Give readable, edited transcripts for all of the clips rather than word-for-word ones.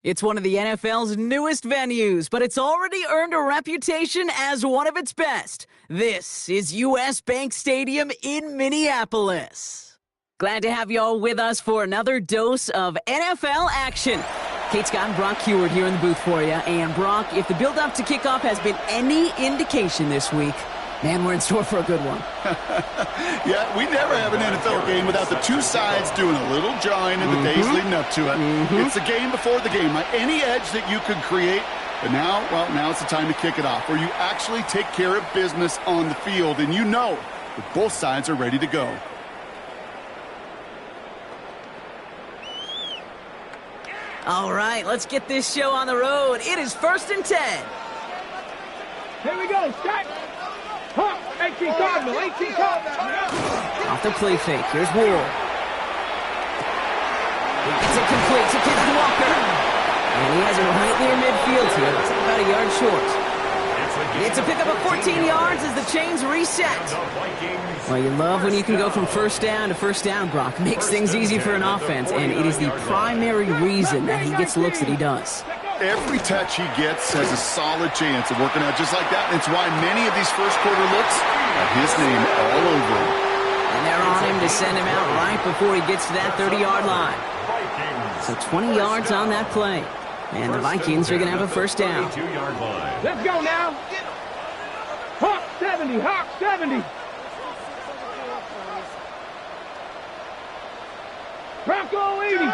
It's one of the NFL's newest venues, but it's already earned a reputation as one of its best. This is US Bank Stadium in Minneapolis. Glad to have y'all with us for another dose of NFL action. Kate Scott and Brock Heward here in the booth for you. And Brock, if the build-up to kickoff has been any indication this week, man, we're in store for a good one. Yeah, we never have an NFL game without the two sides doing a little jawing in the days leading up to it. It's the game before the game. Any edge that you could create, but now it's the time to kick it off, where you actually take care of business on the field, and you know that both sides are ready to go. All right, let's get this show on the road. It is 1st and 10. Here we go, Scott. 18 Cardinal, 18 Cardinal. Off the play fake. Here's Ward. It's incomplete to Kenneth Walker. And he has it right near midfield here. It's about a yard short. It's a pickup of 14 yards as the chains reset. Well, you love when you can go from first down to first down, Brock. Makes things easy for an offense, and it is the primary reason that he gets the looks that he does. Every touch he gets has a solid chance of working out just like that. It's why many of these first quarter looks have his name all over them. And they're on him to send him out right before he gets to that 30-yard line. So 20 yards on that play. And the Vikings are going to have a first down. Let's go now. Hawk 70, Hawk 70. Bronco 80.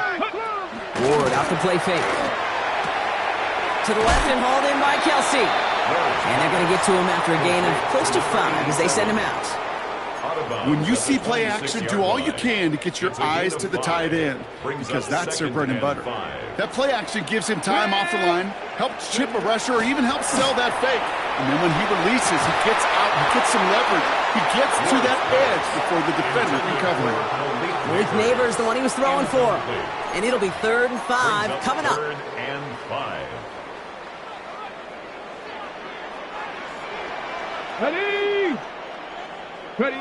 Ward out the play fake. To the left and hauled in by Kelsey. And they're going to get to him after a gain of close to 5 as they send him out. When you see play action, do all you can to get your eyes to the tight end, because that's their bread and butter. That play action gives him time off the line, helps chip a rusher, or even helps sell that fake. And then when he releases, he gets out, he gets some leverage. He gets to that edge before the defender can cover him. With Neighbors, the one he was throwing for. And it'll be 3rd and 5 coming up. Ready. Ready.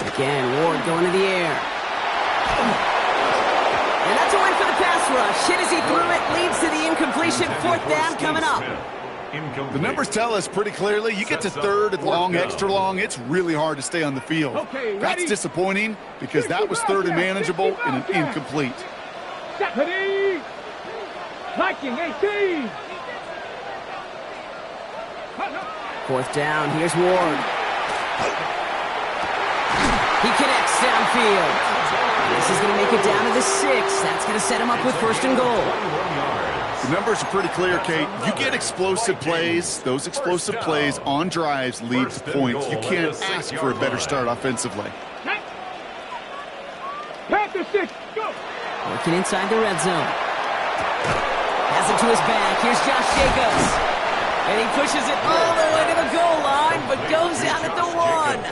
Again, Ward going to the air. And that's a win for the pass rush. Hit as he threw it, leads to the incompletion. 4th down coming up. The numbers tell us pretty clearly, you get to 3rd and long, extra long, it's really hard to stay on the field. That's disappointing because that was 3rd and manageable and an incomplete. Ready. Viking 18. 4th down, here's Ward. He connects downfield. This is going to make it down to the 6. That's going to set him up with 1st and goal. The numbers are pretty clear, Kate. You get explosive plays. Those explosive plays on drives lead to points. You can't ask for a better start offensively. Panther 6, go. Working inside the red zone. Has it to his back. Here's Josh Jacobs. And he pushes it all the way to the goal line, but goes out at the 1.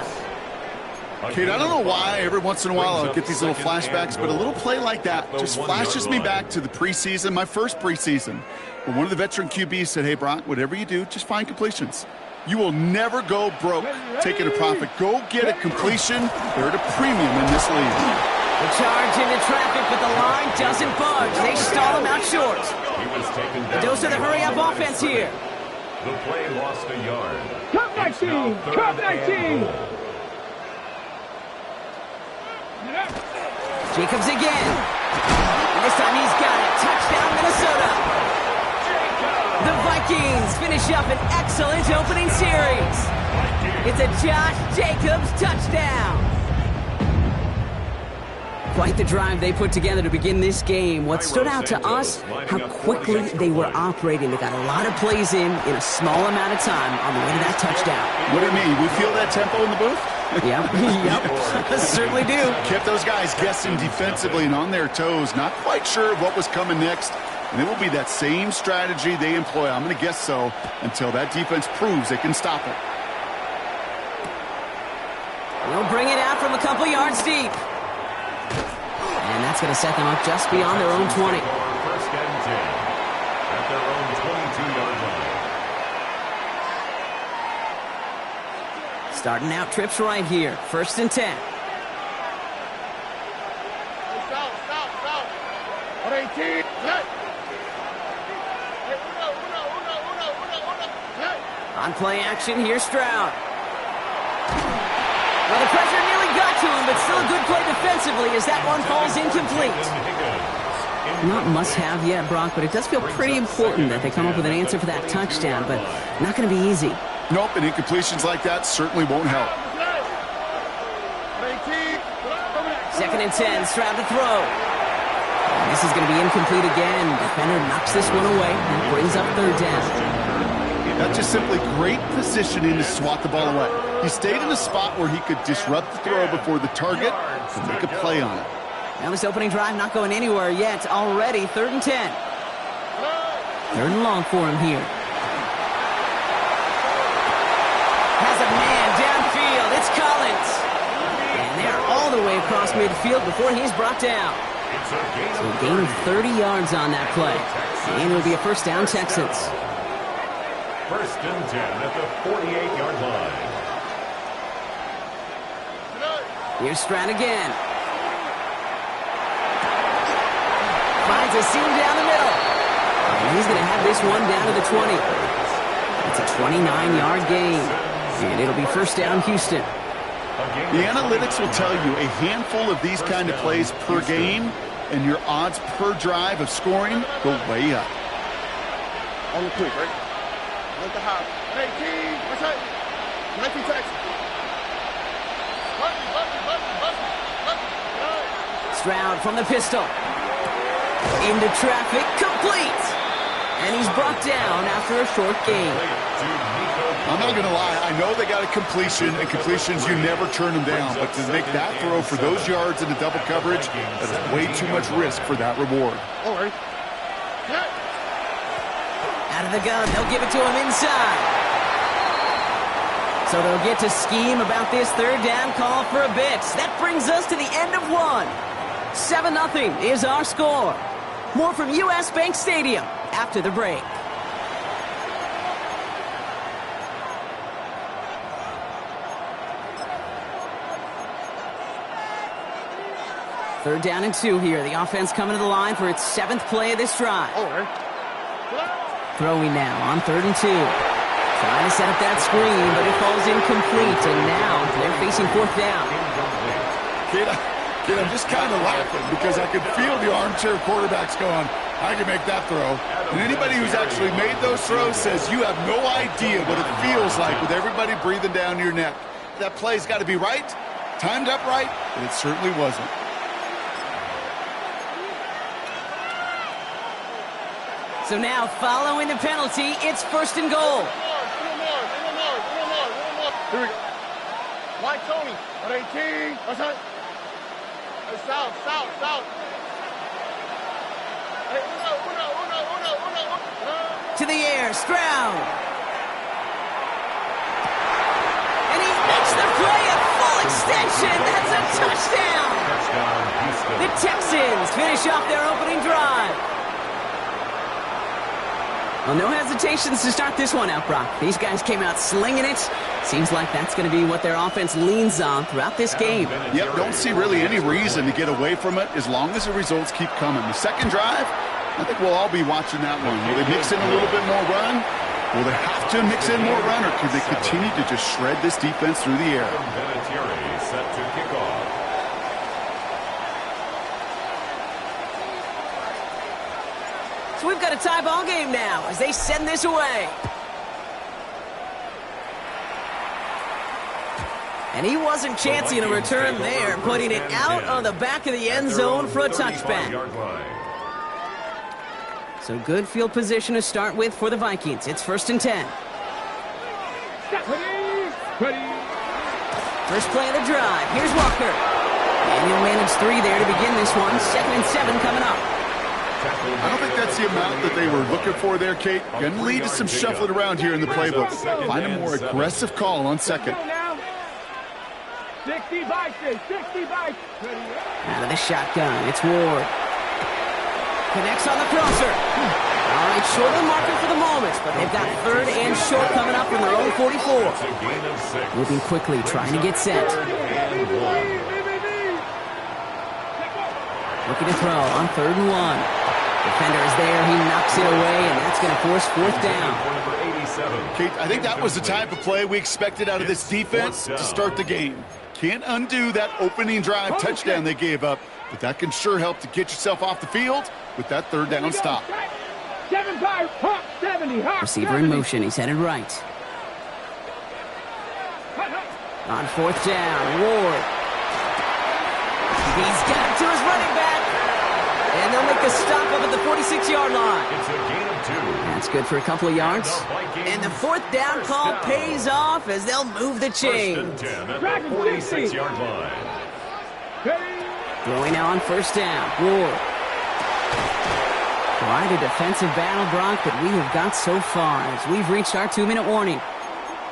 Kate, I don't know why every once in a while I'll get these little flashbacks, but a little play like that just flashes me back to the preseason, my first preseason, when one of the veteran QBs said, hey, Brock, whatever you do, just find completions. You will never go broke taking a profit. Go get a completion. They're at a premium in this league. The charge into traffic, but the line doesn't budge. They stall him out short. A dose of the hurry-up offense here. The play lost a yard. Cup 19, Cup 19. Jacobs again. And this time he's got it. Touchdown, Minnesota. The Vikings finish up an excellent opening series. It's a Josh Jacobs touchdown. Quite the drive they put together to begin this game. What stood out to us, how quickly they were operating. They got a lot of plays in a small amount of time on the way to that touchdown. What do you mean? We feel that tempo in the booth? Yep, certainly do. Kept those guys guessing defensively and on their toes, not quite sure what was coming next. And it will be that same strategy they employ, I'm going to guess so, until that defense proves they can stop it. They'll bring it out from a couple yards deep. And that's going to set them up just beyond their own 20. First and 10 at their own 22-yard line. Starting out trips right here. 1st and 10. On play action, here's Stroud. Well, the pressure nearly got to him, but still a good play defensively as that one falls incomplete. Not must-have yet, Brock, but it does feel pretty important that they come up with an answer for that touchdown, but not going to be easy. Nope, and incompletions like that certainly won't help. 2nd and 10, Stroud to throw. This is going to be incomplete again. Defender knocks this one away and brings up 3rd down. That's just simply great positioning to swat the ball away. He stayed in a spot where he could disrupt the throw before the target and make a play on it. Now this opening drive not going anywhere yet. Already 3rd and 10. 3rd and long for him here. Has a man downfield. It's Collins. And they're all the way across midfield before he's brought down. So a gain of 30 yards on that play. And it'll be a 1st down Texans. 1st and 10 at the 48-yard line. Here's Stroud again. Finds a seam down the middle. And he's going to have this one down to the 20. It's a 29-yard gain. And it'll be 1st down Houston. The analytics will tell you a handful of these kind of plays per game, and your odds per drive of scoring go way up. On the quick, right? Let the house. Hey, King, what's up? 19 Texas. Stroud from the pistol. Into traffic, complete. And he's brought down after a short gain. I'm not going to lie. I know they got a completion, and completions, you never turn them down. But to make that throw for those yards into double coverage, that's way too much risk for that reward. All right. Out of the gun, they'll give it to him inside. So they'll get to scheme about this 3rd down call for a bit. That brings us to the end of one. 7-0 is our score. More from U.S. Bank Stadium after the break. Third down and 2 here. The offense coming to the line for its 7th play of this drive. All right. Throwing now on 3rd and 2. Trying to set up that screen, but it falls incomplete. And now they're facing 4th down. Kid, I'm just kind of laughing because I could feel the armchair quarterbacks going, I can make that throw. And anybody who's actually made those throws says you have no idea what it feels like with everybody breathing down your neck. That play's got to be right, timed up right, and it certainly wasn't. So now, following the penalty, it's 1st and goal. Here we go. White Tony, 18. What's that? Hey, south. Hey, uno. To the air, Stroud. And he makes the play a full extension. That's a touchdown. The Texans finish off their opening drive. Well, no hesitations to start this one out, Brock. These guys came out slinging it. Seems like that's going to be what their offense leans on throughout this game. Yep, don't see really any reason to get away from it as long as the results keep coming. The 2nd drive, I think we'll all be watching that one. Will they mix in a little bit more run? Will they have to mix in more run, or could they continue to just shred this defense through the air? Set to kick off. So we've got a tie ball game now as they send this away. And he wasn't chancing a return there, putting it out on the back of the end zone for a touchback. So good field position to start with for the Vikings. It's 1st and 10. Ready. First play of the drive. Here's Walker. And he'll manage 3 there to begin this one. 2nd and 7 coming up. I don't think that's the amount that they were looking for there, Kate. Going to lead to some shuffling around here in the playbook. Find a more aggressive call on 2nd. 60 Vikings. Out of the shotgun, it's Ward. Connects on the crosser. All right, short of the marker for the moment, but they've got 3rd and short coming up from their own 44. Moving quickly, trying to get set. Looking to throw on 3rd and 1. Defender is there. He knocks it away, and that's going to force fourth down. Kate, I think that was the type of play we expected out of this defense to start the game. Can't undo that opening drive touchdown they gave up, but that can sure help to get yourself off the field with that third down stop. 7-5, Hawk 70, Hawk Receiver in motion. He's headed right. On fourth down, Ward. He's got it to his running back. And they'll make a stop up at the 46-yard line. It's a gain of 2. That's good for a couple of yards. And the fourth down call pays off as they'll move the chains. First and 10 at the 46-yard line. Throwing now on first down, Ward. Quite a defensive battle, Brock, that we have got so far as we've reached our 2-minute warning.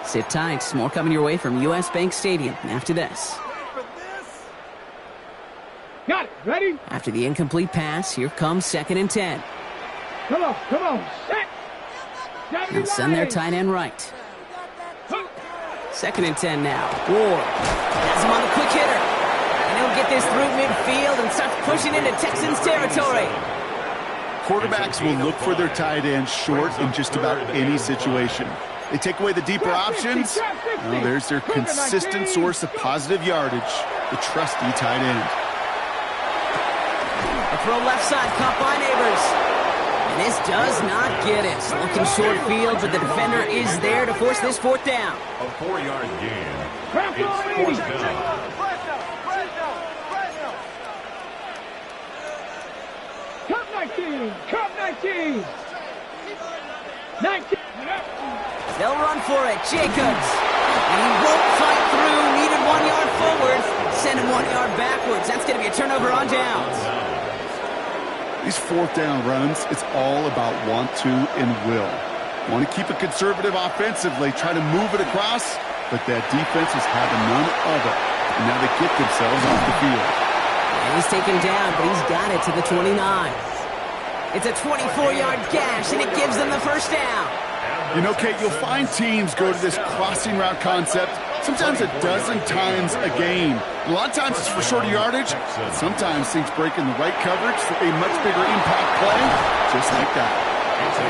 Sit tight. More coming your way from U.S. Bank Stadium after this. Got it. Ready? After the incomplete pass, here comes 2nd and 10. Come on. Set. They'll send their tight end right. 2nd and 10 now. Ward has him on the quick hitter. And he'll get this through midfield and start pushing into Texans territory. Quarterbacks will look for their tight end short in just about any situation. They take away the deeper options. Well, there's their consistent source of positive yardage, the trusty tight end. A throw left side, caught by Neighbors. And this does not get it. Looking short field, but the defender is there to force this fourth down. A 4-yard gain. It's fourth down. Cup 19. 19. They'll run for it. Jacobs. And he won't fight through. Needed 1 yard forward. Send him 1 yard backwards. That's going to be a turnover on downs. These fourth down runs, it's all about want to and will. Want to keep it conservative offensively, try to move it across, but that defense is having none of it. And now they get themselves off the field. And he's taken down, but he's got it to the 29. It's a 24-yard gash, and it gives them the first down. You know, Kate, you'll find teams go to this crossing route concept sometimes a dozen times a game. A lot of times it's for shorter yardage. Sometimes things break in the right coverage for a much bigger impact play, just like that.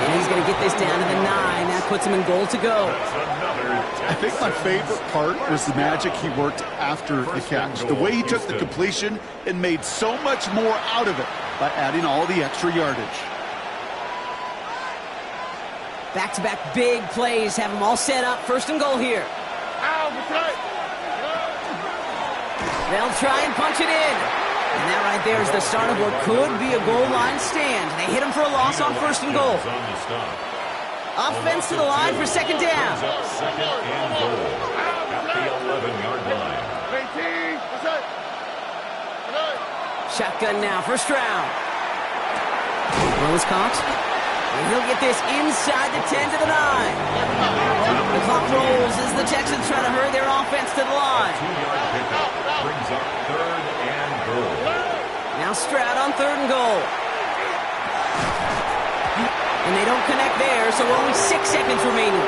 And he's going to get this down to the 9. That puts him in goal to go. I think my favorite part was the magic he worked after the catch. The way he took the completion and made so much more out of it by adding all the extra yardage. Back-to-back big plays have them all set up. First and goal here. They'll try and punch it in. And that right there is the start of what could be a goal line stand. They hit him for a loss on first and goal. Offense to the line for second down. Second and goal at the 11-yard line. Shotgun now, first round. Well, is caught. And he'll get this inside the 10 to the 9. The clock rolls as the Texans try to hurry their offense to the line. 2-yard pickup brings up third and goal. Now Stroud on third and goal. And they don't connect there, so only 6 seconds remaining.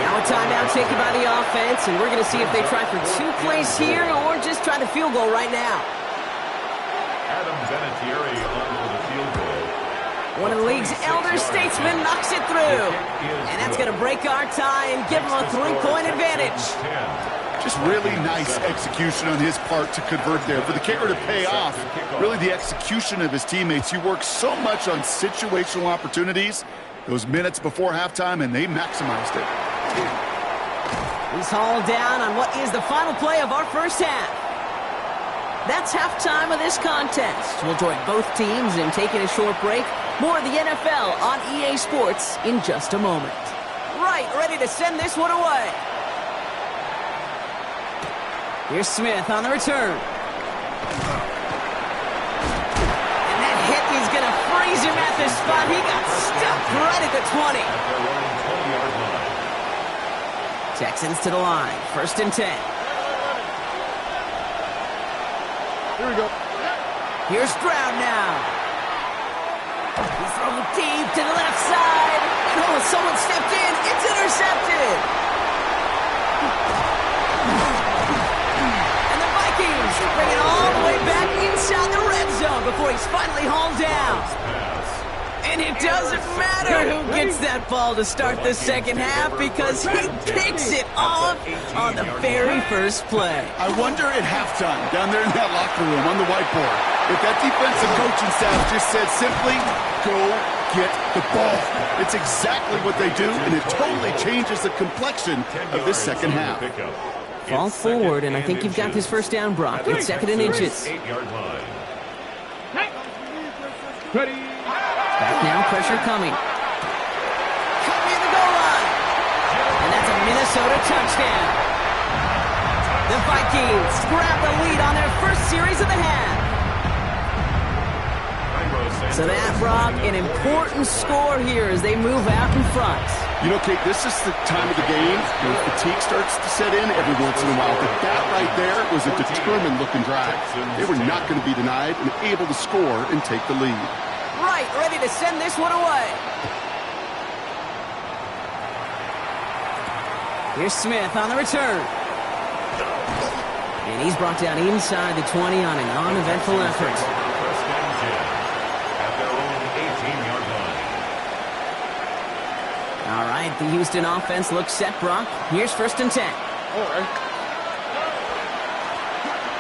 Now a timeout taken by the offense, and we're going to see if they try for 2 plays here or just try the field goal right now. Adam Vinatieri on for the field goal. One of the league's elder statesmen knocks it through. And that's going to break our tie and give them a 3-point advantage. Just really nice execution on his part to convert there. For the kicker to pay off, really the execution of his teammates. You work so much on situational opportunities those minutes before halftime, and they maximized it. He's hauled down on what is the final play of our first half. That's halftime of this contest. We'll join both teams in taking a short break. More of the NFL on EA Sports in just a moment. Right, ready to send this one away. Here's Smith on the return. And that hit is going to freeze him at this spot. He got stuck right at the 20. Texans to the line. First and 10. Here we go. Here's Stroud now. He's thrown deep to the left side. Oh, someone stepped in. It's intercepted. And the Vikings bring it all the way back inside the red zone before he's finally hauled down. And it doesn't matter who gets that ball to start the second half because he picks it off on the very first play. I wonder at halftime, down there in that locker room on the whiteboard, if that defensive coaching staff just said simply, go get the ball. It's exactly what they do, and it totally changes the complexion of this second half. Fall forward, and I think you've got this first down, Brock. It's 2nd and inches. Ready. Back now, pressure coming. Cut near the goal line. And that's a Minnesota touchdown. The Vikings grab the lead on their first series of the half. So that, Brock, an important score here as they move out in front. You know, Kate, this is the time of the game where fatigue starts to set in every once in a while. But that right there was a determined-looking drive. They were not going to be denied and able to score and take the lead. Right, ready to send this one away. Here's Smith on the return. And he's brought down inside the 20 on an uneventful effort. All right, the Houston offense looks set, Brock. Here's 1st and 10. All right.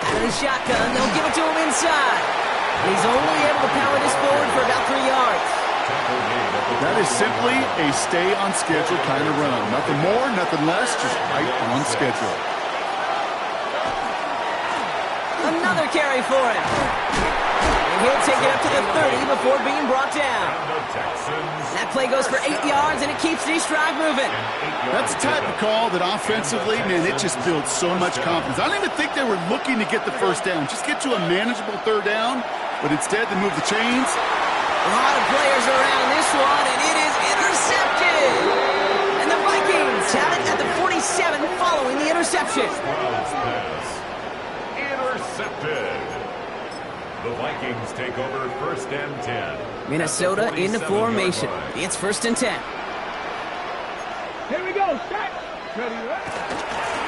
Out of the shotgun, they'll give it to him inside. And he's only able to power this forward for about 3 yards. That is simply a stay-on-schedule kind of run. Nothing more, nothing less, just right on schedule. Another carry for him. And he'll take it up to the 30 before being brought down. That play goes for 8 yards, and it keeps this drive moving. That's the type of call that offensively, man, it just builds so much confidence. I don't even think they were looking to get the first down. Just get to a manageable 3rd down, but instead they move the chains. A lot of players around this one, and it is intercepted. And the Vikings have it at the 47 following the interception. Intercepted. The Vikings take over 1st and 10. Minnesota into formation. It's 1st and 10. Here we go. Set. Ready.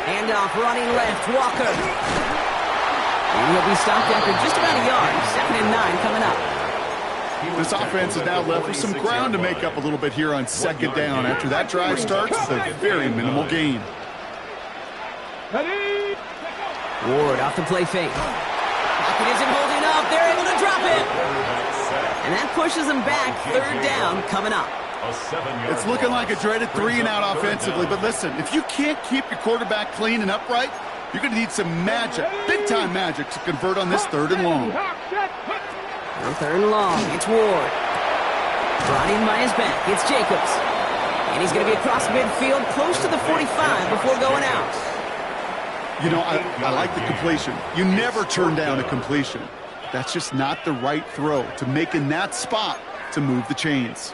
Handoff running left. Walker. And he'll be stopped after just about a yard. 2nd and 9 coming up. This offense is now left with some ground to make up a little bit here on 2nd down. After that drive starts, it's a very minimal gain. Ready. Ward off the play fake. Pocket isn't holding up. They're able to drop it. And that pushes them back. 3rd down coming up. It's looking like a dreaded 3-and-out offensively. But listen, if you can't keep your quarterback clean and upright, you're going to need some magic, big-time magic, to convert on this 3rd and long. On 3rd and long, it's Ward. Brought in by his back, it's Jacobs. And he's going to be across midfield, close to the 45 before going out. You know, I like the completion. You never turn down a completion. That's just not the right throw to make in that spot to move the chains.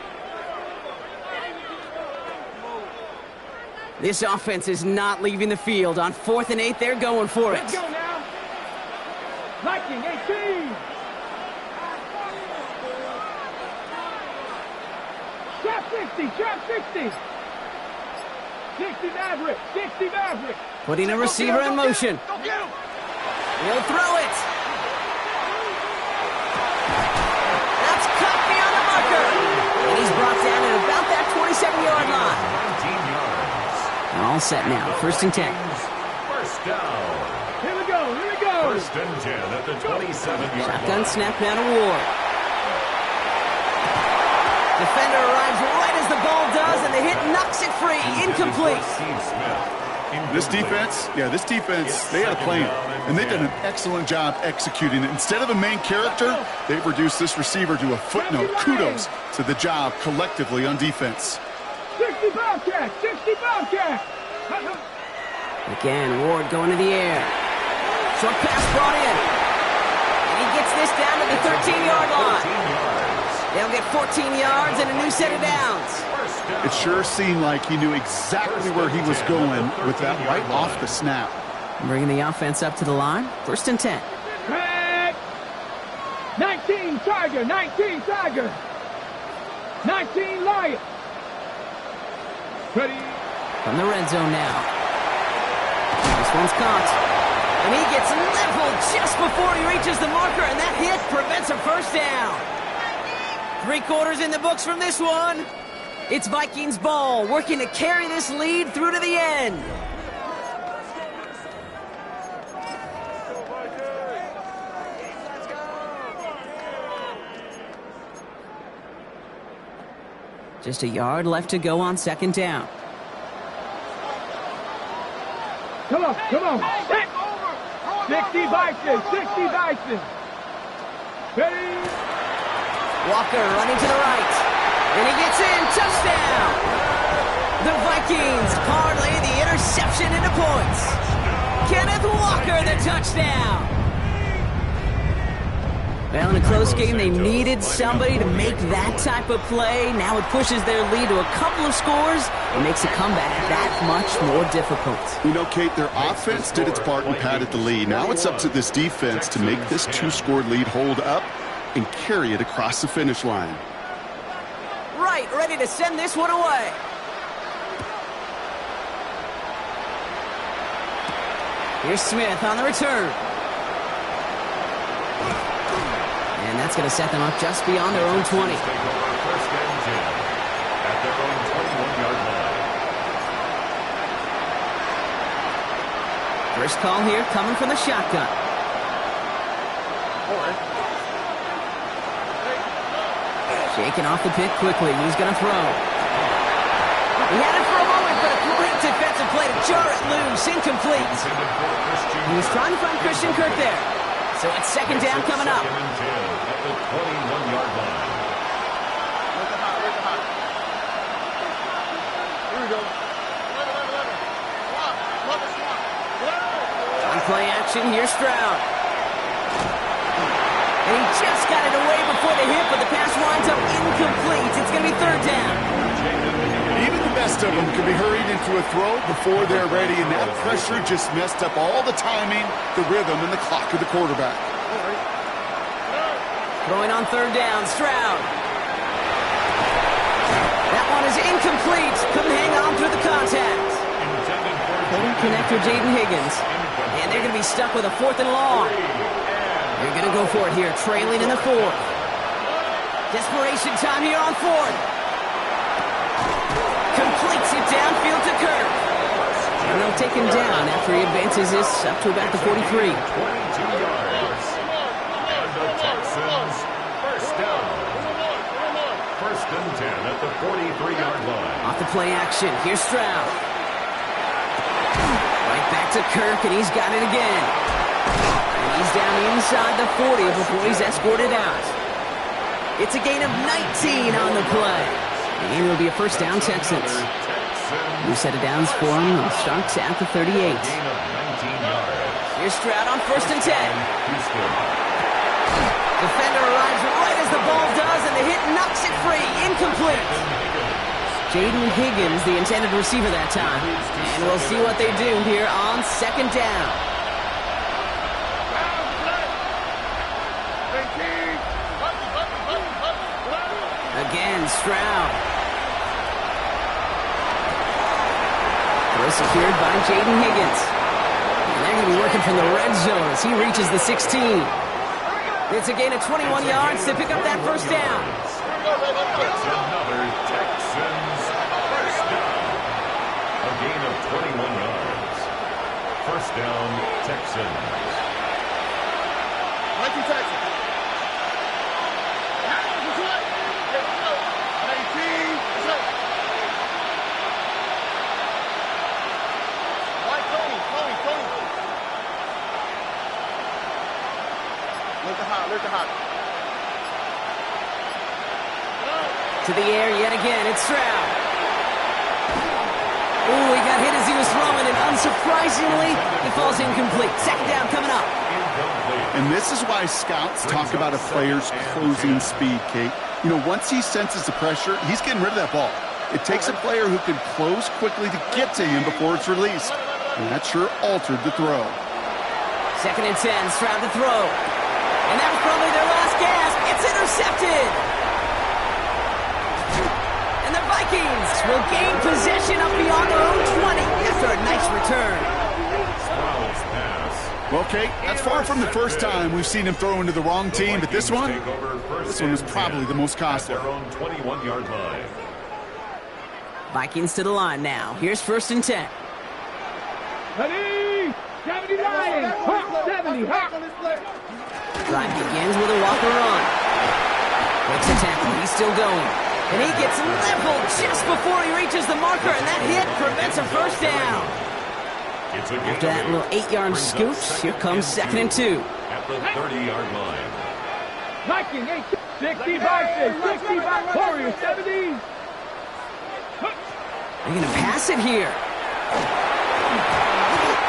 This offense is not leaving the field. On 4th and 8, they're going for it. Let's go now. Viking 18. Trap 60. Trap 60. 60 Maverick. 60 Maverick. Putting a receiver in motion. Go get him. He'll throw it. That's cut beyond the marker. And he's brought down at about that 27-yard line. 19 yards. All set now. 1st and 10. 1st down. Here we go. Here we go. 1st and 10 at the 27-yard Shotgun line. snap down to Ward. Defender arrives right as the ball does, and the hit knocks it free. Incomplete. This defense, they had a plan, and they've done an excellent job executing it. Instead of a main character, they've reduced this receiver to a footnote. Kudos to the job collectively on defense. 60 Bobcat. 60 Bobcat. Again, Ward going to the air. Short pass brought in. And he gets this down to the 13-yard line. They'll get 14 yards and a new set of downs. It sure seemed like he knew exactly where he was going with that right off the snap. Bringing the offense up to the line. 1st and 10. Back. 19 Tiger. 19 Tiger. 19 Lion. Ready. From the red zone now. This one's caught. And he gets leveled just before he reaches the marker, and that hit prevents a 1st down. 3 quarters in the books from this one. It's Vikings ball, working to carry this lead through to the end. Just a yard left to go on 2nd down. Come on. 60 Vikings. Ready? Walker running to the right. And he gets in. Touchdown! The Vikings parlay the interception into points. Kenneth Walker, the touchdown! Well, in a close game, they needed somebody to make that type of play. Now it pushes their lead to a couple of scores and makes a comeback that much more difficult. You know, Kate, their offense did its part and padded the lead. Now it's up to this defense to make this 2-score lead hold up and carry it across the finish line. Right, ready to send this one away. Here's Smith on the return. And that's going to set them up just beyond their own 20. First and 10 at their own 21-yard line. First call here coming from the shotgun. Shaking off the pick quickly. He's going to throw. He had it for a moment, but a great defensive play to jar it loose. Incomplete. He was trying to find Christian Kirk there. So it's 2nd down coming up. 2nd and 10 at the 21-yard line. Here we go. On play action, here's Stroud. And he just got it away before the hit, but the pass winds up incomplete. It's going to be 3rd down. Even the best of them can be hurried into a throw before they're ready, and that pressure just messed up all the timing, the rhythm, and the clock of the quarterback. Throwing on 3rd down, Stroud. That one is incomplete. Couldn't hang on through the contact. Holding connector Jaden Higgins. And they're going to be stuck with a 4th and long. They're going to go for it here, trailing in the 4th. Desperation time here on 4th. Completes it downfield to Kirk. And they'll take him down after he advances this up to about the 43. 22 yards. And the Texans, first down. 1st and 10 at the 43-yard line. Off the play action, here's Stroud. Right back to Kirk, and he's got it again. And he's down inside the 40 before he's escorted out. It's a gain of 19 on the play. The game will be a 1st down, Texans. New set of downs for him. Starts at the 38. Gain of 19 yards. Here's Stroud on 1st and 10. Defender arrives right as the ball does, and the hit knocks it free. Incomplete. Jaden Higgins, the intended receiver that time. And we'll see what they do here on 2nd down. Again, Stroud. Throw secured by Jaden Higgins. And they're going to be working from the red zone as he reaches the 16. It's a gain of 21 yards to pick up that 1st down. It's another Texans first down. A gain of 21 yards. 1st down, Texans. Thank you, Texans. To the air yet again, it's Stroud. Ooh, he got hit as he was throwing, and unsurprisingly, he falls incomplete. 2nd down coming up. And this is why scouts talk about a player's closing speed, Kate. You know, once he senses the pressure, he's getting rid of that ball. It takes a player who can close quickly to get to him before it's released. And that sure altered the throw. 2nd and 10, Stroud to throw. And that was probably their last gasp. It's intercepted. And the Vikings will gain possession up beyond their own 20 after a nice return. Stroud's pass Well, Kate, that's far from the first time we've seen him throw into the wrong team, but this one was probably the most costly. Their own 21-yard line. Vikings to the line now. Here's 1st and 10. Ready? 70 Lions. Hawk 70. Hawk. Drive begins with a Walker run. Breaks the tackle. He's still going. And he gets leveled just before he reaches the marker, and that hit prevents a first down. After that little 8-yard scoot, here comes 2nd and 2. At the 30-yard line. Viking 8. 65. 65. Warriors 70. They're going to pass it here.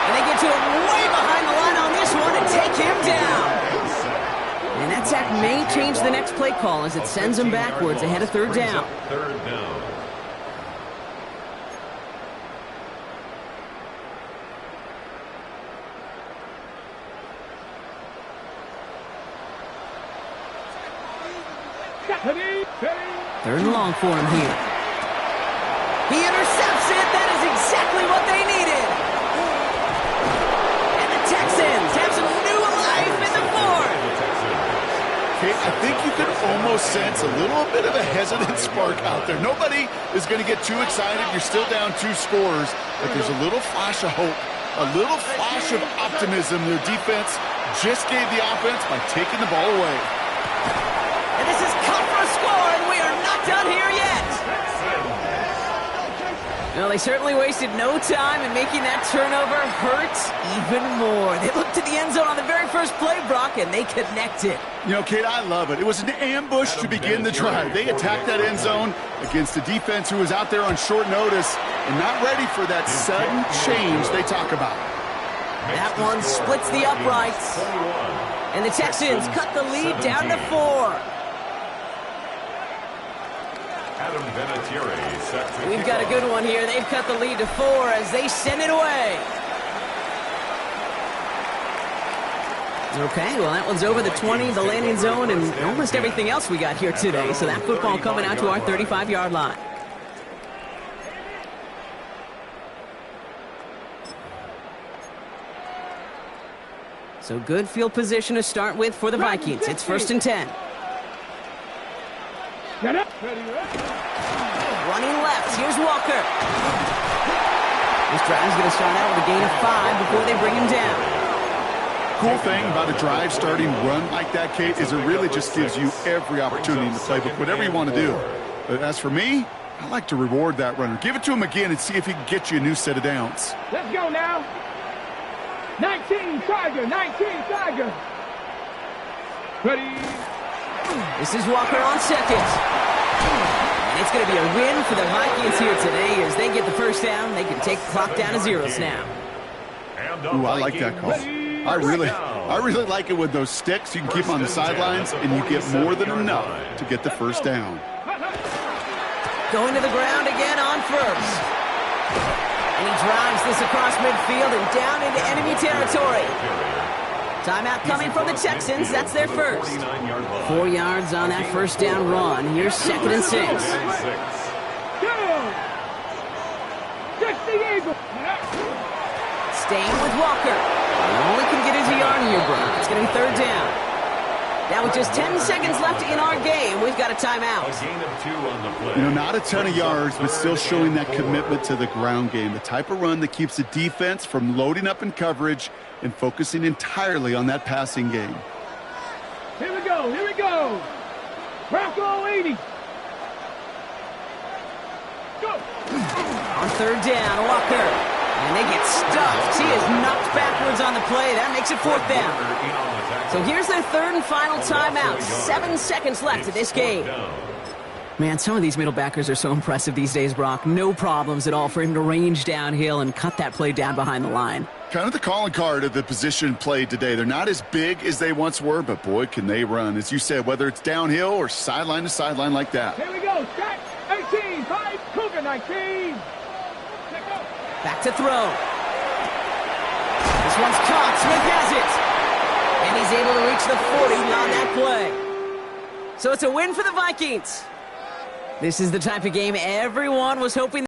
And they get to it way behind the line on this one and take him down. And that sack may change the next play call as it sends him backwards ahead of 3rd down. 3rd down. Third and long for him here. He intercepts it. That is exactly what they needed. And the Texans have some new life in the 4th. Kate, I think you can almost sense a little bit of a hesitant spark out there. Nobody is going to get too excited. You're still down 2 scores, but there's a little flash of hope, a little flash of optimism. Their defense just gave the offense by taking the ball away. And this is cut for a score, and we are not done here yet. Well, they certainly wasted no time in making that turnover hurt even more. They looked to the end zone on the very first play, Brock, and they connected. You know, Kate, I love it. It was an ambush to begin the drive. They attacked that end zone against a defense who was out there on short notice and not ready for that sudden change they talk about. That one splits the uprights. And the Texans cut the lead down to 4. Adam Vinatieri set to We've got a good one here. They've cut the lead to 4 as they send it away. Okay, well, that one's over the 20, the landing zone, and almost everything else we got here today. So that football coming out to our 35-yard line. So good field position to start with for the Vikings. It's 1st and 10. Get up. Running left. Here's Walker. This drive's going to start out with a gain of 5 before they bring him down. Cool thing about a drive starting run like that, Kate, is it really just gives you every opportunity in the playbook, whatever you want to do. But as for me, I like to reward that runner. Give it to him again and see if he can get you a new set of downs. Let's go now. 19 Tiger. 19 Tiger. Ready. This is Walker on 2nd. And it's going to be a win for the Vikings here today as they get the first down. They can take the clock down to 0s now. Ooh, I like that call. I really like it with those sticks. You can keep them on the sidelines, and you get more than enough to get the first down. Going to the ground again on 1st. And he drives this across midfield and down into enemy territory. Timeout coming from the Texans. That's their first. 4 yards on that first down run. Here's 2nd and 6. Staying with Walker. Only can get his yard here, Brock. It's going to be 3rd down. Now with just 10 seconds left in our game, we've got a timeout. A gain of 2 on the play. You know, not a ton of yards, but still showing that commitment to the ground game. The type of run that keeps the defense from loading up in coverage and focusing entirely on that passing game. Here we go. Here we go. Bronco 80. Go. On 3rd down, Walker. And they get stuffed. He is knocked backwards on the play. That makes it 4th down. So here's their 3rd and final timeout. 7 seconds left of this game. Man, some of these middle backers are so impressive these days, Brock. No problems at all for him to range downhill and cut that play down behind the line. Kind of the calling card of the position played today. They're not as big as they once were, but boy, can they run. As you said, whether it's downhill or sideline to sideline like that. Here we go. Strike 18. 5. Cougar 19. Back to throw. This one's caught. Smith has it. And he's able to reach the 40 on that play. So it's a win for the Vikings. This is the type of game everyone was hoping